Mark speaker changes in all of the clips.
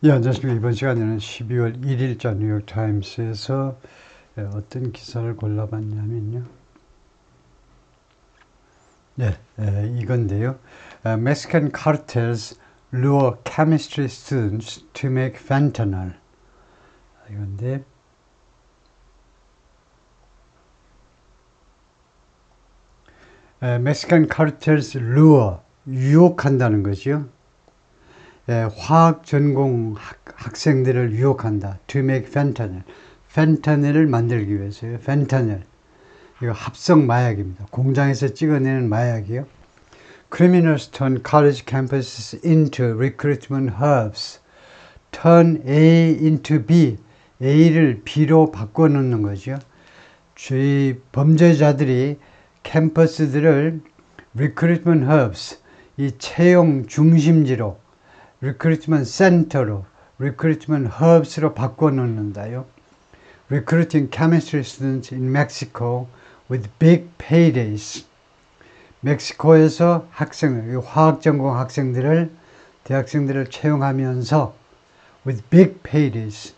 Speaker 1: 예, 안녕하십니까. 이번 시간에는 12월 1일자 뉴욕타임스에서 어떤 기사를 골라봤냐면요. 네, 이건데요. Mexican cartels lure chemistry students to make fentanyl. 이건데, Mexican cartels lure, 유혹한다는 거죠. 화학 전공 학생들을 유혹한다. To make fentanyl. fentanyl을 만들기 위해서요. fentanyl. 이거 합성 마약입니다. 공장에서 찍어내는 마약이요. Criminals turn college campuses into recruitment hubs. Turn A into B. A를 B로 바꿔놓는 거죠. 저희 범죄자들이 캠퍼스들을 recruitment hubs, 이 채용 중심지로, recruitment center로, recruitment hubs로 바꿔놓는다요. Recruiting chemistry students in Mexico with big paydays. 멕시코에서 학생들, 화학 전공 학생들을, 대학생들을 채용하면서 with big paydays,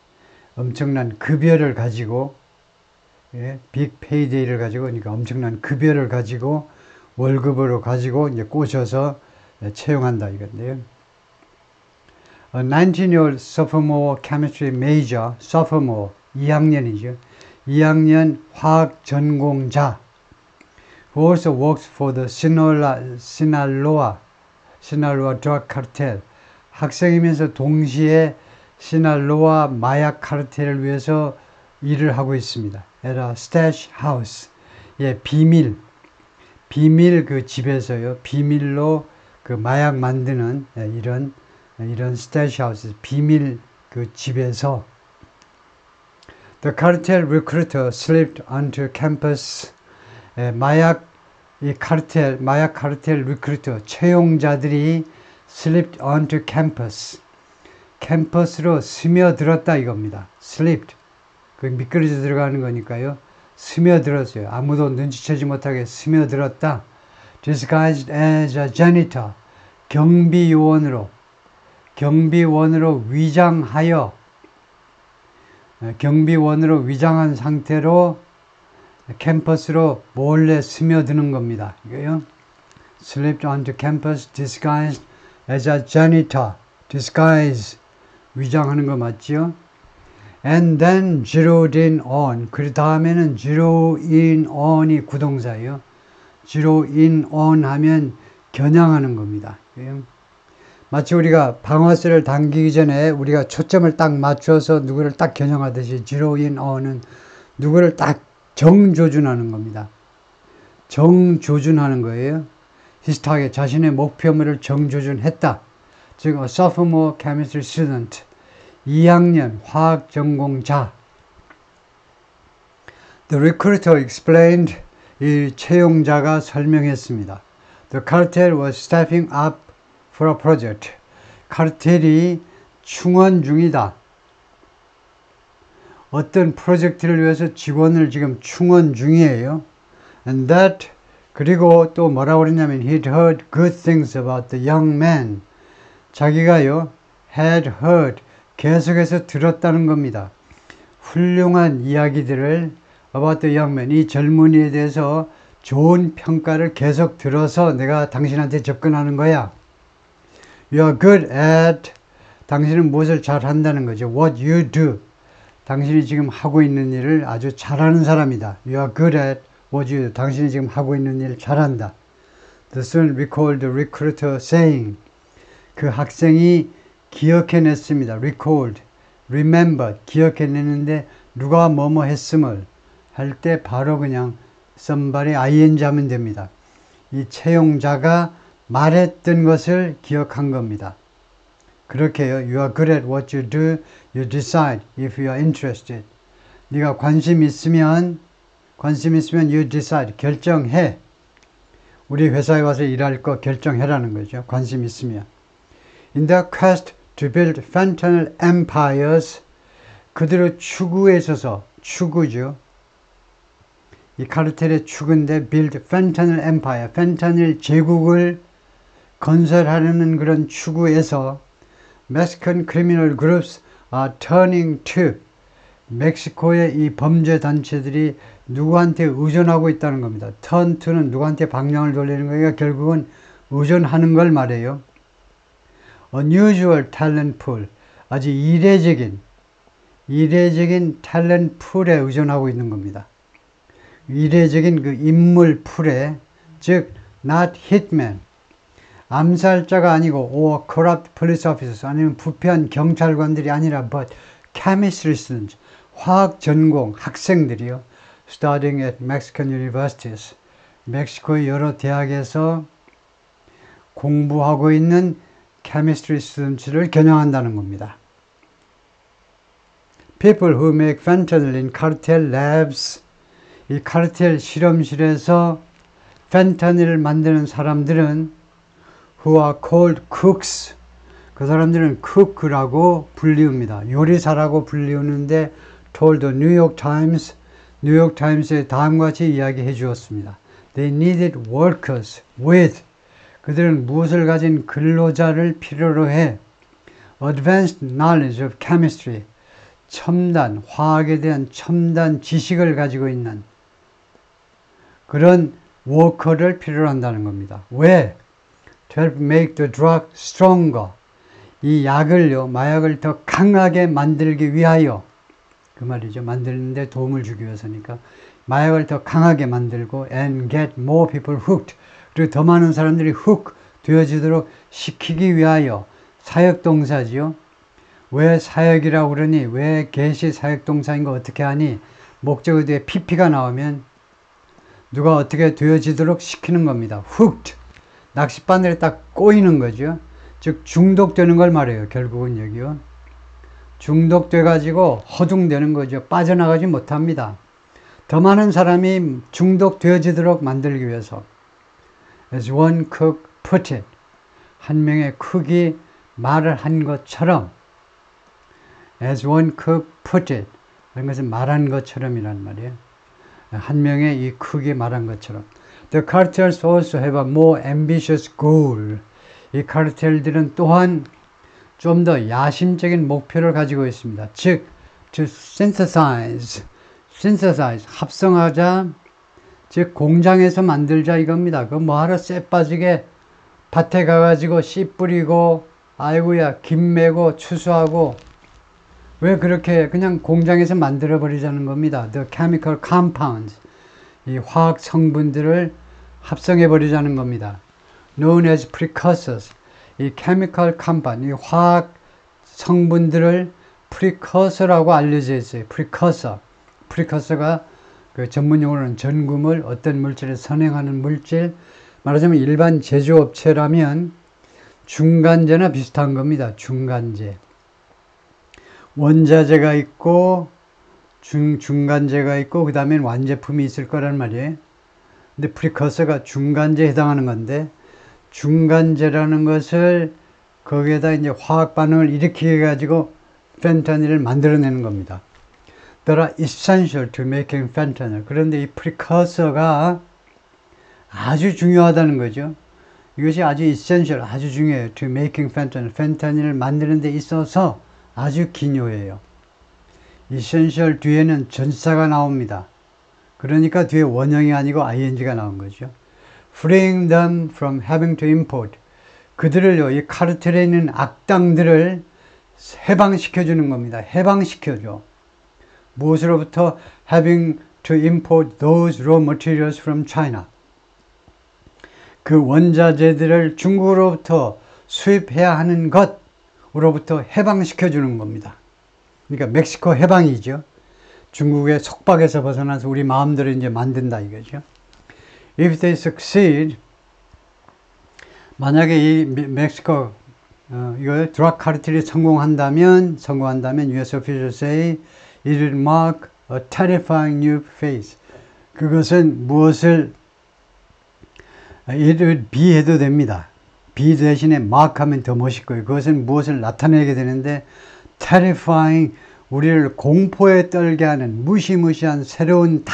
Speaker 1: 엄청난 급여를 가지고, big payday를 가지고, 그러니까 엄청난 급여를 가지고, 월급으로 가지고 이제 꼬셔서 채용한다 이건데요. A 19-year-old sophomore chemistry major, sophomore, 2학년이죠. 2학년 화학 전공자 who also works for the Sinaloa drug cartel. 학생이면서 동시에 시날로아 마약 카르텔을 위해서 일을 하고 있습니다. at a stash house. 예, 비밀 그 집에서요. 비밀로 그 마약 만드는 이런 stash house, 비밀 그 집에서 The cartel recruiter slipped onto campus. 마약 카르텔 리크루터 채용자들이 slipped onto campus. 캠퍼스로 스며들었다 이겁니다. slipped. 그 미끄러져 들어가는 거니까요. 스며들었어요. 아무도 눈치채지 못하게 스며들었다. disguised as a janitor. 경비원으로 위장한 상태로 캠퍼스로 몰래 스며드는 겁니다. 이거요. Slipped onto campus disguised as a janitor. disguise. 위장하는 거 맞지요? And then zeroed in on. 그 다음에는 zero in on이 구동사예요. zero in on 하면 겨냥하는 겁니다. 이거요. 마치 우리가 방아쇠를 당기기 전에 우리가 초점을 딱 맞춰서 누구를 딱 겨냥하듯이 zero in on은 누구를 딱 정조준하는 겁니다. 정조준하는 거예요. 비슷하게 자신의 목표물을 정조준했다. 즉, a sophomore chemistry student, 2학년 화학 전공자. The recruiter explained, 이 채용자가 설명했습니다. The cartel was staffing up for a project. 카르텔이 충원 중이다. 어떤 프로젝트를 위해서 직원을 지금 충원 중이에요. And that, 그리고 또 뭐라고 그랬냐면 he'd heard good things about the young man. 자기가요, had heard, 계속해서 들었다는 겁니다. 훌륭한 이야기들을 about the young man, 이 젊은이에 대해서 좋은 평가를 계속 들어서 내가 당신한테 접근하는 거야. You are good at, 당신은 무엇을 잘한다는 거죠. What you do. 당신이 지금 하고 있는 일을 아주 잘하는 사람이다. You are good at what you do. 당신이 지금 하고 있는 일을 잘한다. The student recalled the recruiter saying. 그 학생이 기억해냈습니다. recalled, remembered, 기억해냈는데 누가 뭐뭐 했음을 할 때 바로 그냥 somebody ing 하면 됩니다. 이 채용자가 말했던 것을 기억한 겁니다. 그렇게 해요. You are good at what you do. You decide if you are interested. 네가 관심 있으면 you decide. 결정해. 우리 회사에 와서 일할 거 결정해라는 거죠. 관심 있으면. In their quest to build fentanyl empires, 그들의 추구에 있어서, 추구죠. 이 카르텔의 추구인데 build fentanyl empire, fentanyl 제국을 건설하려는 그런 추구에서 Mexican criminal groups are turning to. 멕시코의 이 범죄 단체들이 누구한테 의존하고 있다는 겁니다. turn to는 누구한테 방향을 돌리는 거니까 결국은 의존하는 걸 말해요. unusual talent pool, 아주 이례적인 탤런트 풀에 의존하고 있는 겁니다. 이례적인 그 인물 풀에, 즉 not hitman, 암살자가 아니고 or corrupt police officers, 아니면 부패한 경찰관들이 아니라 but chemistry students, 화학 전공 학생들이요. studying at Mexican universities, 멕시코의 여러 대학에서 공부하고 있는 chemistry students를 겨냥한다는 겁니다. People who make fentanyl in cartel labs, 이 카르텔 실험실에서 fentanyl을 만드는 사람들은 who are called cooks, 그 사람들은 cook라고 불리웁니다. 요리사라고 불리우는데 told the New York Times, 뉴욕 타임스에 다음과 같이 이야기해 주었습니다. They needed workers with, 그들은 무엇을 가진 근로자를 필요로 해 advanced knowledge of chemistry, 첨단, 화학에 대한 첨단 지식을 가지고 있는 그런 워커를 필요로 한다는 겁니다. 왜? To help make the drug stronger. 이 약을요, 마약을 더 강하게 만들기 위하여, 그 말이죠. 만드는데 도움을 주기 위해서니까 마약을 더 강하게 만들고 and get more people hooked, 그리고 더 많은 사람들이 hook 되어지도록 시키기 위하여, 사역동사지요. 왜 사역이라고 그러니? 왜 get이 사역동사인 거 어떻게 하니? 목적어 뒤에 pp가 나오면 누가 어떻게 되어지도록 시키는 겁니다. hooked, 낚싯바늘에 딱 꼬이는 거죠. 즉 중독되는 걸 말해요. 결국은 여기요. 중독돼 가지고 허둥대는 거죠. 빠져나가지 못합니다. 더 많은 사람이 중독되어지도록 만들기 위해서. As one cook put it, 한 명의 쿡이 말을 한 것처럼, as one cook put it, 그런 것은 말한 것처럼이란 말이에요. 한 명의 이 쿡이 말한 것처럼. The cartels also have a more ambitious goal. 이 카르텔들은 또한 좀 더 야심적인 목표를 가지고 있습니다. 즉, to synthesize, 합성하자, 즉 공장에서 만들자 이겁니다. 그 뭐하러 쎄 빠지게 밭에 가가지고 씨 뿌리고 아이고야 김 메고 추수하고, 왜 그렇게 그냥 공장에서 만들어 버리자는 겁니다. The chemical compounds, 이 화학 성분들을 합성해 버리자는 겁니다. Known as precursors, 이 chemical compound, 이 화학 성분들을 precursor라고 알려져 있어요. precursor가 그 전문용어로는 전구물, 어떤 물질을 선행하는 물질, 말하자면 일반 제조업체라면 중간재나 비슷한 겁니다. 중간재. 원자재가 있고 중간재가 있고 그 다음엔 완제품이 있을 거란 말이에요. 근데 프리커서가 중간재에 해당하는 건데, 중간재라는 것을 거기에다 이제 화학 반응을 일으키게 가지고 펜타닐을 만들어내는 겁니다. That are essential to making fentanyl. 그런데 이 프리커서가 아주 중요하다는 거죠. 이것이 아주 essential, 아주 중요해요. To making fentanyl. 펜타닐을 만드는 데 있어서 아주 기묘해요. essential 뒤에는 전치사가 나옵니다. 그러니까 뒤에 원형이 아니고 ing가 나온 거죠. Freeing them from having to import. 그들을요, 이 카르텔에 있는 악당들을 해방시켜주는 겁니다. 해방시켜줘. 무엇으로부터? Having to import those raw materials from China. 그 원자재들을 중국으로부터 수입해야 하는 것으로부터 해방시켜주는 겁니다. 그러니까 멕시코 해방이죠. 중국의 속박에서 벗어나서 우리 마음대로 이제 만든다 이거죠. If they succeed, 만약에 이 멕시코 이거 드럭 카르텔이 성공한다면 US officials say it will mark a terrifying new phase. 그것은 무엇을 it would be 해도 됩니다. be 대신에 mark 하면 더 멋있고요. 그것은 무엇을 나타내게 되는데 terrifying, 우리를 공포에 떨게 하는 무시무시한 새로운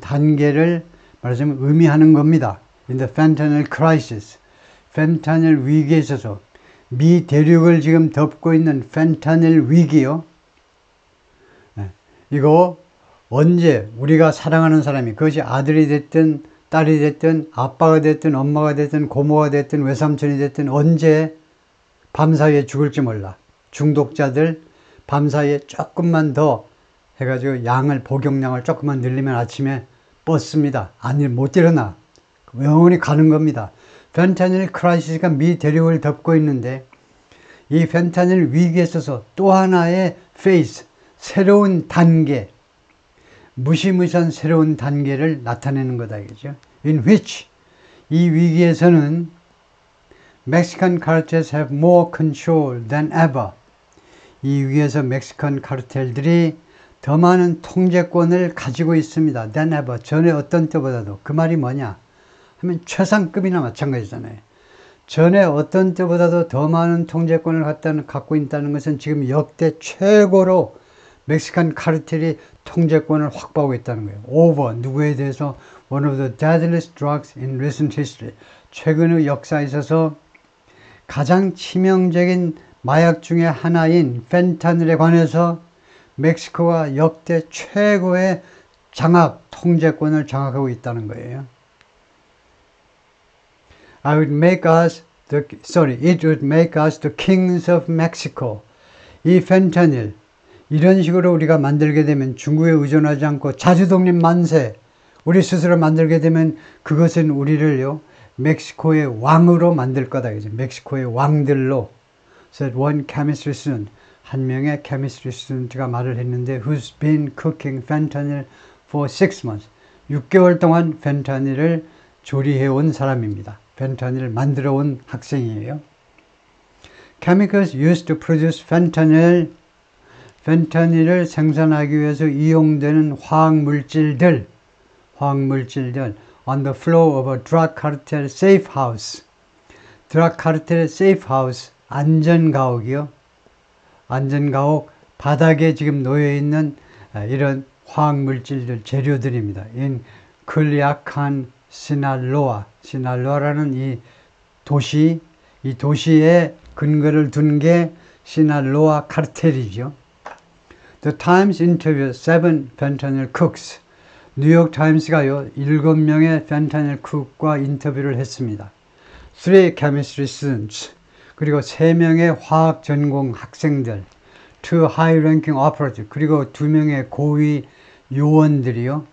Speaker 1: 단계를 말하자면 의미하는 겁니다. In the fentanyl crisis, 펜타닐 위기에 있어서 미 대륙을 지금 덮고 있는 펜타닐 위기요. 이거 언제 우리가 사랑하는 사람이, 그것이 아들이 됐든 딸이 됐든 아빠가 됐든 엄마가 됐든 고모가 됐든 외삼촌이 됐든 언제 밤사이에 죽을지 몰라. 중독자들 밤사이에 조금만 더 해가지고 복용량을 조금만 늘리면 아침에 뻗습니다. 아니 못 일어나. 영원히 가는 겁니다. 펜타닐 크라이시스가 미 대륙을 덮고 있는데 이 펜타닐 위기에 있어서 또 하나의 페이스, 새로운 단계, 무시무시한 새로운 단계를 나타내는 거다 이거죠. In which 이 위기에서는 Mexican cartels have more control than ever. 이 위기에서 멕시칸 카르텔들이 더 많은 통제권을 가지고 있습니다. than ever. 전에 어떤 때보다도. 그 말이 뭐냐 하면 최상급이나 마찬가지잖아요. 전에 어떤 때보다도 더 많은 통제권을 갖고 있다는 것은 지금 역대 최고로 멕시칸 카르텔이 통제권을 확보하고 있다는 거예요. over, 누구에 대해서 one of the deadliest drugs in recent history. 최근의 역사에 있어서 가장 치명적인 마약 중에 하나인 펜타닐에 관해서 멕시코가 역대 최고의 통제권을 장악하고 있다는 거예요. It would make us the kings of Mexico. 이 펜타닐, 이런 식으로 우리가 만들게 되면 중국에 의존하지 않고 자주독립 만세, 우리 스스로 만들게 되면 그것은 우리를요, 멕시코의 왕으로 만들 거다. 멕시코의 왕들로. said one chemistry student. 한 명의 chemistry student가 말을 했는데 who's been cooking fentanyl for 6 months. 6개월 동안 펜타닐을 조리해온 사람입니다. 펜타닐을 만들어온 학생이에요. Chemicals used to produce fentanyl. 펜타닐을 생산하기 위해서 이용되는 화학물질들 on the floor of a drug cartel safe house. 드라ഗ് 카르텔의 safe house, 안전가옥이요. 안전가옥 바닥에 지금 놓여있는 이런 화학물질들, 재료들입니다. in 클리아칸 시날로아. 시날로아라는 이 도시에 근거를 둔 게 시날로아 카르텔이죠. The Times interviewed 7 fentanyl cooks. 뉴욕 타임스가요, 7명의 펜타닐 쿡과 인터뷰를 했습니다. 3 chemistry students. 그리고 3명의 화학 전공 학생들. 2 high-ranking operatives. 그리고 2명의 고위 요원들이요.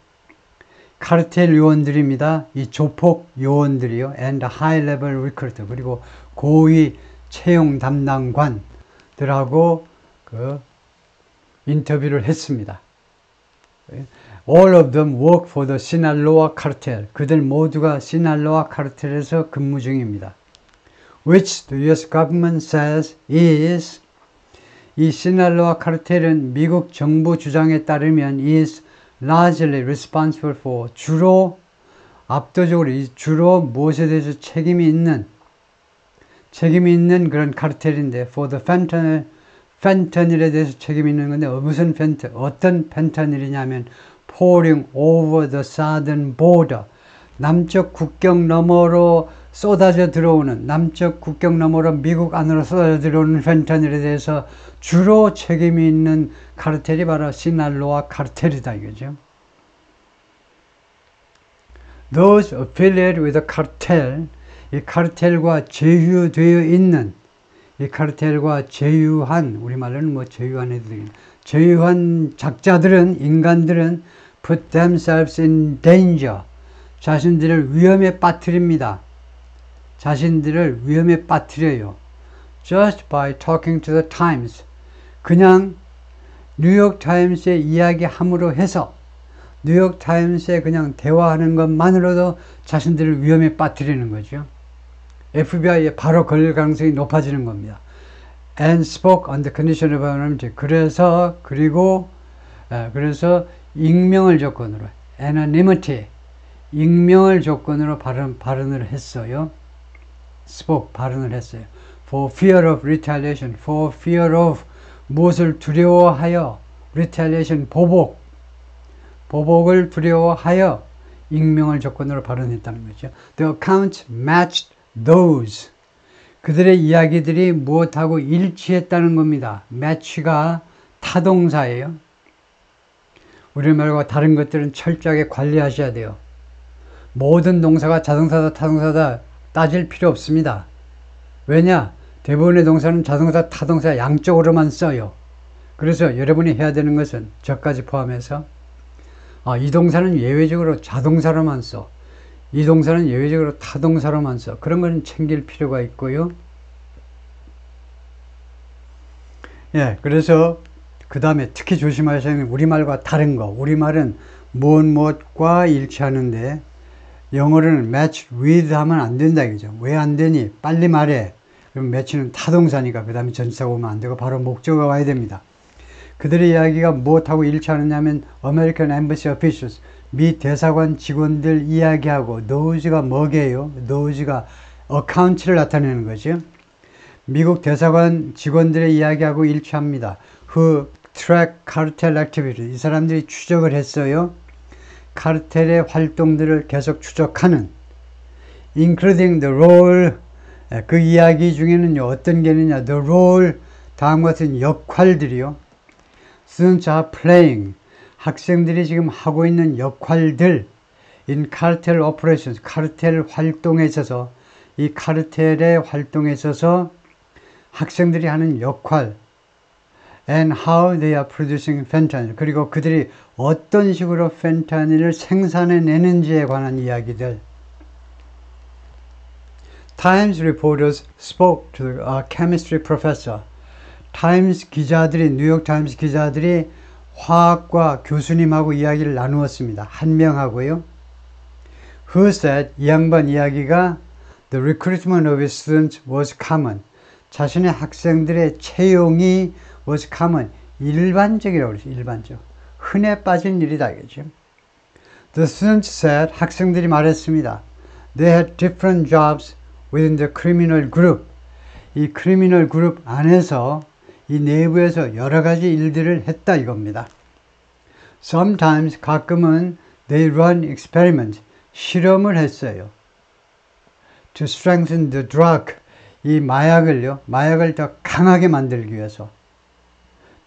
Speaker 1: 카르텔 요원들입니다. 이 조폭 요원들이요. and high-level recruiter. 그리고 고위 채용 담당관들하고 인터뷰를 했습니다. All of them work for the Sinaloa cartel. 그들 모두가 시날로아 카르텔에서 근무 중입니다. Which the US government says is, 이 시날로아 카르텔은 미국 정부 주장에 따르면 is largely responsible for, 주로 무엇에 대해서 책임이 있는 그런 카르텔인데 for the fentanyl, 펜타닐에 대해서 책임이 있는 건데 무슨 어떤 펜타닐이냐면 pouring over the southern border, 남쪽 국경 너머로 쏟아져 들어오는, 남쪽 국경 너머로 미국 안으로 쏟아져 들어오는 펜타닐에 대해서 주로 책임이 있는 카르텔이 바로 시날로아 카르텔이다 이거죠. Those affiliated with the cartel, 이 카르텔과 제휴되어 있는, 이 카르텔과 제휴한, 우리말로는 뭐 제휴한 애들이, 제휴한 작자들은, 인간들은 put themselves in danger. 자신들을 위험에 빠뜨립니다. 자신들을 위험에 빠뜨려요. Just by talking to the Times. 그냥 뉴욕 타임스에 이야기함으로 해서, 뉴욕 타임스에 그냥 대화하는 것만으로도 자신들을 위험에 빠뜨리는 거죠. FBI에 바로 걸릴 가능성이 높아지는 겁니다. And spoke on the condition of anonymity. 그래서 익명을 조건으로, anonymity, 익명을 조건으로 발언을 했어요. spoke, 발언을 했어요. For fear of retaliation, for fear of, 무엇을 두려워하여, retaliation, 보복을 두려워하여 익명을 조건으로 발언했다는 거죠. The accounts matched those. 그들의 이야기들이 무엇하고 일치했다는 겁니다. match가 타동사예요. 우리말과 다른 것들은 철저하게 관리하셔야 돼요. 모든 동사가 자동사다 타동사다 따질 필요 없습니다. 왜냐? 대부분의 동사는 자동사 타동사 양쪽으로만 써요. 그래서 여러분이 해야 되는 것은 저까지 포함해서 이 동사는 예외적으로 자동사로만 써. 이 동사는 예외적으로 타동사로만 써. 그런 거는 챙길 필요가 있고요. 예, 그래서 그 다음에 특히 조심하셔야 하는 우리말과 다른 거. 우리말은 무엇과 일치하는데 영어로는 match with 하면 안 된다 이거죠. 왜 안 되니? 빨리 말해. 그럼 match는 타동사니까 그 다음에 전치사가 오면 안 되고 바로 목적어가 와야 됩니다. 그들의 이야기가 무엇하고 일치하느냐면 American Embassy Officials, 미 대사관 직원들 이야기하고 nose가 뭐게요? nose가 account를 나타내는 거죠. 미국 대사관 직원들의 이야기하고 일치합니다. Who track cartel activity. 이 사람들이 추적을 했어요. 카르텔의 활동들을 계속 추적하는 including the role. 그 이야기 중에는요 어떤 게 있느냐. the role 다음과 같은 역할들이요. students are playing. 학생들이 지금 하고 있는 역할들 in cartel operations. 카르텔 활동에 있어서 이 카르텔의 활동에 있어서 학생들이 하는 역할 and how they are producing fentanyl. 그리고 그들이 어떤 식으로 펜타닐을 생산해내는지에 관한 이야기들. Times reporters spoke to a chemistry professor. 타임스 기자들이, 뉴욕 타임스 기자들이 화학과 교수님하고 이야기를 나누었습니다. 한 명하고요. Who said, 이 양반 이야기가 the recruitment of his students was common. 자신의 학생들의 채용이 was common. 일반적이라고 그러죠. 일반적. 흔해 빠진 일이다 이거죠. The students said, 학생들이 말했습니다. They had different jobs within the criminal group. 이 크리미널 그룹 안에서 이 내부에서 여러 가지 일들을 했다 이겁니다. Sometimes 가끔은 they run experiments. 실험을 했어요. To strengthen the drug. 이 마약을 더 강하게 만들기 위해서.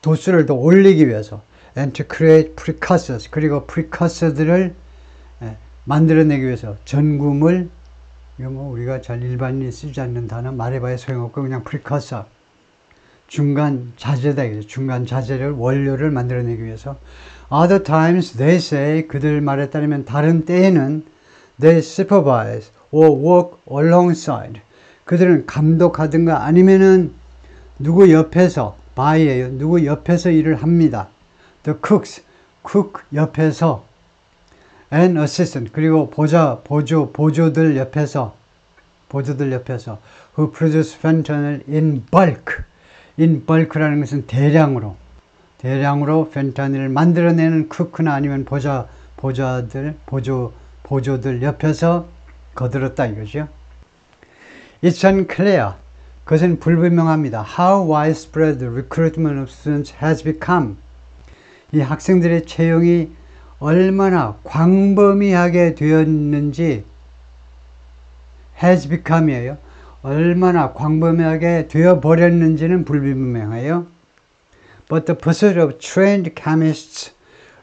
Speaker 1: 도수를 더 올리기 위해서. And to create precursors. 그리고 precursor들을 만들어내기 위해서. 전구물. 이거 뭐 우리가 잘 일반인이 쓰지 않는 단어 말해봐야 소용없고 그냥 precursor. 중간 자재다. 중간 자재를 원료를 만들어내기 위해서. Other times they say, 그들 말에 따르면 다른 때에는 they supervise or work alongside. 그들은 감독하든가 아니면은 누구 옆에서 by예요. 누구 옆에서 일을 합니다. The cooks, cook 옆에서 and assistant. 그리고 보조들 옆에서 who produce fentanyl in bulk. in bulk라는 것은 대량으로 펜타닐을 만들어내는 쿠크나 아니면 보조들 옆에서 거들었다 이거죠. It's unclear. 그것은 불분명합니다. How widespread the recruitment of students has become. 이 학생들의 채용이 얼마나 광범위하게 되었는지 has become이에요. 얼마나 광범위하게 되어버렸는지는 불분명해요. But the pursuit of trained chemists.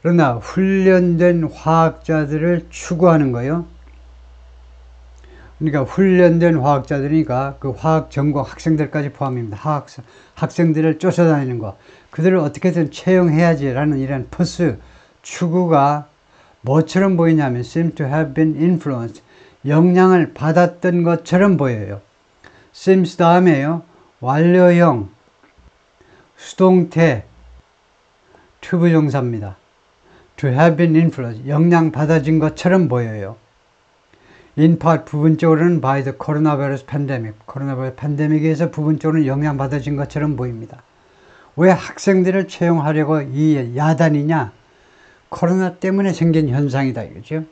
Speaker 1: 그러나 훈련된 화학자들을 추구하는 거예요. 그러니까 훈련된 화학자들이니까 그 화학 전공 학생들까지 포함입니다. 학생들을 쫓아다니는 거. 그들을 어떻게든 채용해야지 라는 이런 pursuit, 추구가 뭐처럼 보이냐면 seem to have been influenced. 영향을 받았던 것처럼 보여요. seems 다음에요. 완료형, 수동태, 투부정사입니다. to have been influenced. 영향 받아진 것처럼 보여요. in part 부분적으로는 by the coronavirus pandemic. 코로나바이러스 팬데믹에 의해서 부분적으로는 영향 받아진 것처럼 보입니다. 왜 학생들을 채용하려고 이 야단이냐? 코로나 때문에 생긴 현상이다 이거죠.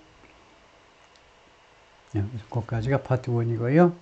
Speaker 1: 거기까지가 파트 1이고요.